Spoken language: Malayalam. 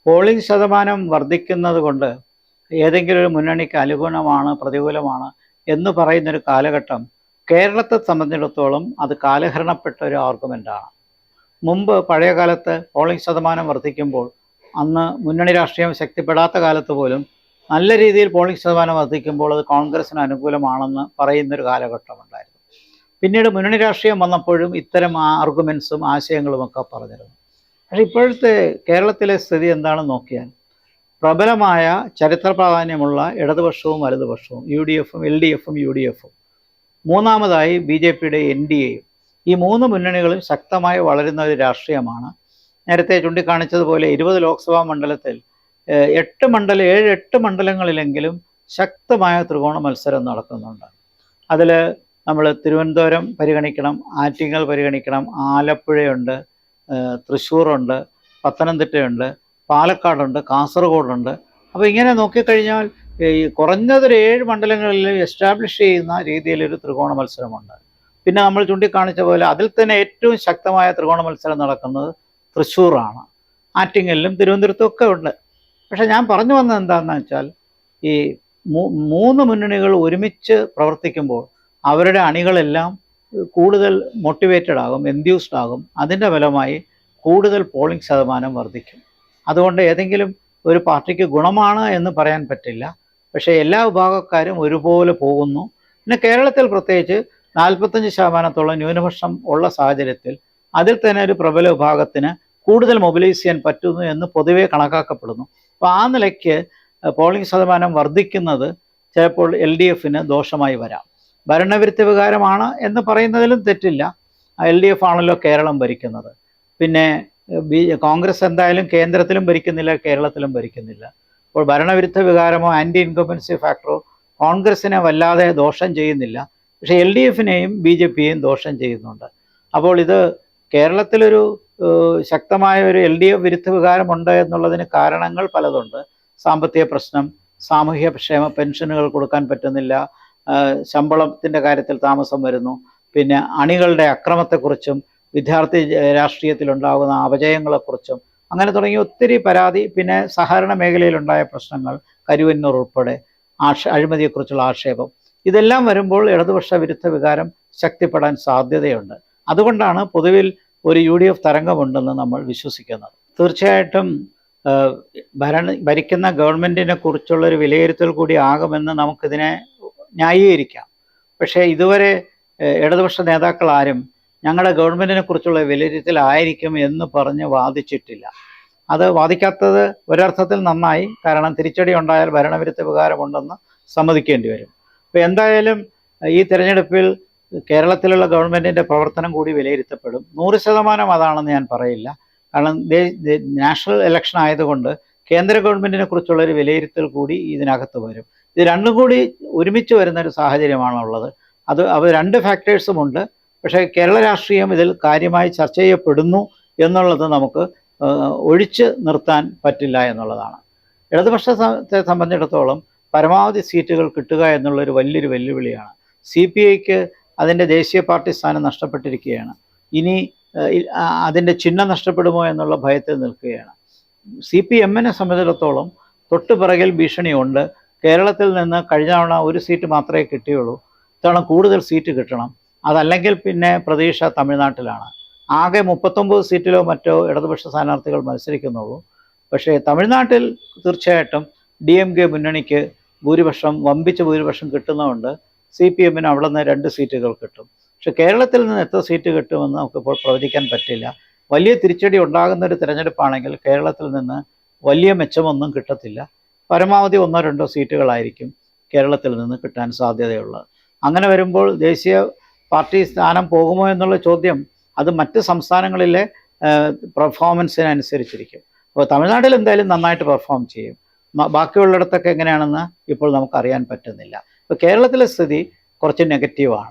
പോളിംഗ് ശതമാനം വർദ്ധിക്കുന്നത് കൊണ്ട് ഏതെങ്കിലും ഒരു മുന്നണിക്ക് അനുകൂലമാണ് പ്രതികൂലമാണ് എന്ന് പറയുന്നൊരു കാലഘട്ടം കേരളത്തെ സംബന്ധിച്ചിടത്തോളം അത് കാലഹരണപ്പെട്ട ഒരു ആർഗ്യുമെൻ്റാണ്. മുമ്പ് പഴയ കാലത്ത് പോളിംഗ് ശതമാനം വർദ്ധിക്കുമ്പോൾ അന്ന് മുന്നണി രാഷ്ട്രീയം ശക്തിപ്പെടാത്ത കാലത്ത് പോലും നല്ല രീതിയിൽ പോളിംഗ് ശതമാനം വർദ്ധിക്കുമ്പോൾ അത് കോൺഗ്രസിന് അനുകൂലമാണെന്ന് പറയുന്നൊരു കാലഘട്ടമുണ്ടായിരുന്നു. പിന്നീട് മുന്നണി രാഷ്ട്രീയം വന്നപ്പോഴും ഇത്തരം ആർഗ്യുമെൻസും ആശയങ്ങളുമൊക്കെ പറഞ്ഞിരുന്നു. പക്ഷേ ഇപ്പോഴത്തെ കേരളത്തിലെ സ്ഥിതി എന്താണെന്ന് നോക്കിയാൽ പ്രബലമായ ചരിത്ര പ്രാധാന്യമുള്ള ഇടതുപക്ഷവും വലതുപക്ഷവും UDFും LDFും UDFും, മൂന്നാമതായി BJPയുടെ NDAയും, ഈ മൂന്ന് മുന്നണികളും ശക്തമായി വളരുന്ന ഒരു രാഷ്ട്രീയമാണ്. നേരത്തെ ചൂണ്ടിക്കാണിച്ചതുപോലെ 20 ലോക്സഭാ മണ്ഡലത്തിൽ 8 മണ്ഡലങ്ങളിലെങ്കിലും ശക്തമായ ത്രികോണ മത്സരം നടക്കുന്നുണ്ട്. അതിൽ നമ്മൾ തിരുവനന്തപുരം പരിഗണിക്കണം, ആറ്റിങ്ങൽ പരിഗണിക്കണം, ആലപ്പുഴയുണ്ട്, തൃശ്ശൂറുണ്ട്, പത്തനംതിട്ടയുണ്ട്, പാലക്കാടുണ്ട്, കാസർഗോഡുണ്ട്. അപ്പോൾ ഇങ്ങനെ നോക്കിക്കഴിഞ്ഞാൽ ഈ കുറഞ്ഞതൊരു 7 മണ്ഡലങ്ങളിൽ എസ്റ്റാബ്ലിഷ് ചെയ്യുന്ന രീതിയിലൊരു ത്രികോണ മത്സരമുണ്ട്. പിന്നെ നമ്മൾ ചൂണ്ടിക്കാണിച്ച പോലെ അതിൽ തന്നെ ഏറ്റവും ശക്തമായ ത്രികോണ മത്സരം നടക്കുന്നത് തൃശ്ശൂറാണ്. ആറ്റിങ്ങലിലും തിരുവനന്തപുരത്തും ഒക്കെ ഉണ്ട്. പക്ഷെ ഞാൻ പറഞ്ഞു വന്നത് എന്താണെന്ന് വെച്ചാൽ ഈ മൂന്ന് മുന്നണികൾ ഒരുമിച്ച് പ്രവർത്തിക്കുമ്പോൾ അവരുടെ അണികളെല്ലാം കൂടുതൽ മോട്ടിവേറ്റഡ് ആകും, എൻത്യൂസ്ഡ് ആകും. അതിൻ്റെ ഫലമായി കൂടുതൽ പോളിംഗ് ശതമാനം വർദ്ധിക്കും. അതുകൊണ്ട് ഏതെങ്കിലും ഒരു പാർട്ടിക്ക് ഗുണമാണ് എന്ന് പറയാൻ പറ്റില്ല. പക്ഷേ എല്ലാ വിഭാഗക്കാരും ഒരുപോലെ പോകുന്നു. പിന്നെ കേരളത്തിൽ പ്രത്യേകിച്ച് 45% ന്യൂനപക്ഷം ഉള്ള സാഹചര്യത്തിൽ അതിൽ തന്നെ ഒരു പ്രബല വിഭാഗത്തിന് കൂടുതൽ മൊബിലൈസ് ചെയ്യാൻ പറ്റുന്നു എന്ന് പൊതുവെ കണക്കാക്കപ്പെടുന്നു. അപ്പോൾ ആ നിലയ്ക്ക് പോളിംഗ് ശതമാനം വർദ്ധിക്കുന്നത് ചിലപ്പോൾ LDFന് ദോഷമായി വരാം. ഭരണവിരുദ്ധ വികാരമാണ് എന്ന് പറയുന്നതിലും തെറ്റില്ല. LDF ആണല്ലോ കേരളം ഭരിക്കുന്നത്. പിന്നെ കോൺഗ്രസ് എന്തായാലും കേന്ദ്രത്തിലും ഭരിക്കുന്നില്ല, കേരളത്തിലും ഭരിക്കുന്നില്ല. അപ്പോൾ ഭരണവിരുദ്ധ വികാരമോ ആൻറ്റി ഇൻകംബൻസി ഫാക്ടറോ കോൺഗ്രസിനെ വല്ലാതെ ദോഷം ചെയ്യുന്നില്ല. പക്ഷേ LDFനെയും BJPയെയും ദോഷം ചെയ്യുന്നുണ്ട്. അപ്പോൾ ഇത് കേരളത്തിലൊരു ശക്തമായ ഒരു LDF വിരുദ്ധ വികാരമുണ്ട് എന്നുള്ളതിന് കാരണങ്ങൾ പലതുണ്ട്. സാമ്പത്തിക പ്രശ്നം, സാമൂഹ്യ ക്ഷേമ പെൻഷനുകൾ കൊടുക്കാൻ പറ്റുന്നില്ല, ശമ്പളത്തിൻ്റെ കാര്യത്തിൽ താമസം വരുന്നു, പിന്നെ അണികളുടെ അക്രമത്തെക്കുറിച്ചും വിദ്യാർത്ഥി രാഷ്ട്രീയത്തിലുണ്ടാകുന്ന അപജയങ്ങളെക്കുറിച്ചും അങ്ങനെ തുടങ്ങി ഒത്തിരി പരാതി. പിന്നെ സഹകരണ മേഖലയിലുണ്ടായ പ്രശ്നങ്ങൾ, കരുവന്നൂർ ഉൾപ്പെടെ അഴിമതിയെക്കുറിച്ചുള്ള ആക്ഷേപം, ഇതെല്ലാം വരുമ്പോൾ ഇടതുപക്ഷ വിരുദ്ധ വികാരം ശക്തിപ്പെടാൻ സാധ്യതയുണ്ട്. അതുകൊണ്ടാണ് പൊതുവിൽ ഒരു UDF തരംഗമുണ്ടെന്ന് നമ്മൾ വിശ്വസിക്കുന്നത്. തീർച്ചയായിട്ടും ഭരിക്കുന്ന ഗവൺമെൻറ്റിനെ കുറിച്ചുള്ളൊരു വിലയിരുത്തൽ കൂടി ആകുമെന്ന് നമുക്കിതിനെ ന്യായീകരിക്കാം. പക്ഷേ ഇതുവരെ ഇടതുപക്ഷ നേതാക്കൾ ആരും ഞങ്ങളുടെ ഗവൺമെൻറ്റിനെ കുറിച്ചുള്ള വിലയിരുത്തലായിരിക്കും എന്ന് പറഞ്ഞ് വാദിച്ചിട്ടില്ല. അത് വാദിക്കാത്തത് ഒരർത്ഥത്തിൽ നന്നായി. കാരണം തിരിച്ചടി ഉണ്ടായാൽ ഭരണവിരുദ്ധ വികാരമുണ്ടെന്ന് സമ്മതിക്കേണ്ടി വരും. അപ്പോൾ എന്തായാലും ഈ തിരഞ്ഞെടുപ്പിൽ കേരളത്തിലുള്ള ഗവൺമെൻറ്റിൻ്റെ പ്രവർത്തനം കൂടി വിലയിരുത്തപ്പെടും. 100% അതാണെന്ന് ഞാൻ പറയില്ല. കാരണം നാഷണൽ ഇലക്ഷൻ ആയതുകൊണ്ട് കേന്ദ്ര ഗവൺമെൻറ്റിനെ കുറിച്ചുള്ളൊരു വിലയിരുത്തൽ കൂടി ഇതിനകത്ത് വരും. ഇത് രണ്ടും കൂടി ഒരുമിച്ച് വരുന്നൊരു സാഹചര്യമാണുള്ളത്. അത് 2 ഫാക്ടേഴ്സുമുണ്ട്. പക്ഷേ കേരള രാഷ്ട്രീയം ഇതിൽ കാര്യമായി ചർച്ച ചെയ്യപ്പെടുന്നു എന്നുള്ളത് നമുക്ക് ഒഴിച്ച് നിർത്താൻ പറ്റില്ല എന്നുള്ളതാണ്. ഇടതുപക്ഷത്തെ സംബന്ധിച്ചിടത്തോളം പരമാവധി സീറ്റുകൾ കിട്ടുക എന്നുള്ളൊരു വലിയൊരു വെല്ലുവിളിയാണ്. CPIക്ക് അതിൻ്റെ ദേശീയ പാർട്ടി സ്ഥാനം നഷ്ടപ്പെട്ടിരിക്കുകയാണ്. ഇനി അതിൻ്റെ ചിഹ്നം നഷ്ടപ്പെടുമോ എന്നുള്ള ഭയത്തിൽ നിൽക്കുകയാണ്. CPMനെ സംബന്ധിച്ചിടത്തോളം തൊട്ടു പിറകിൽ ഭീഷണിയുണ്ട്. കേരളത്തിൽ നിന്ന് കഴിഞ്ഞ തവണ 1 സീറ്റ് മാത്രമേ കിട്ടിയുള്ളൂ. ഇത്തവണ കൂടുതൽ സീറ്റ് കിട്ടണം. അതല്ലെങ്കിൽ പിന്നെ പ്രതീക്ഷ തമിഴ്നാട്ടിലാണ്. ആകെ 39 സീറ്റിലോ മറ്റോ ഇടതുപക്ഷ സ്ഥാനാർത്ഥികൾ മത്സരിക്കുന്നുള്ളൂ. പക്ഷേ തമിഴ്നാട്ടിൽ തീർച്ചയായിട്ടും DMK മുന്നണിക്ക് വമ്പിച്ച ഭൂരിപക്ഷം കിട്ടുന്നതുകൊണ്ട് CPMന് അവിടെ നിന്ന് 2 സീറ്റുകൾ കിട്ടും. പക്ഷെ കേരളത്തിൽ നിന്ന് എത്ര സീറ്റ് കിട്ടുമെന്ന് നമുക്കിപ്പോൾ പ്രവചിക്കാൻ പറ്റില്ല. വലിയ തിരിച്ചടി ഉണ്ടാകുന്ന ഒരു തിരഞ്ഞെടുപ്പാണെങ്കിൽ കേരളത്തിൽ നിന്ന് വലിയ മെച്ചമൊന്നും കിട്ടത്തില്ല. പരമാവധി 1-2 സീറ്റുകളായിരിക്കും കേരളത്തിൽ നിന്ന് കിട്ടാൻ സാധ്യതയുള്ളത്. അങ്ങനെ വരുമ്പോൾ ദേശീയ പാർട്ടി സ്ഥാനം പോകുമോ എന്നുള്ള ചോദ്യം അത് മറ്റ് സംസ്ഥാനങ്ങളിലെ പെർഫോമൻസിനനുസരിച്ചിരിക്കും. അപ്പോൾ തമിഴ്നാട്ടിൽ എന്തായാലും നന്നായിട്ട് പെർഫോം ചെയ്യും. ബാക്കിയുള്ളിടത്തൊക്കെ എങ്ങനെയാണെന്ന് ഇപ്പോൾ നമുക്കറിയാൻ പറ്റുന്നില്ല. ഇപ്പോൾ കേരളത്തിലെ സ്ഥിതി കുറച്ച് നെഗറ്റീവാണ്.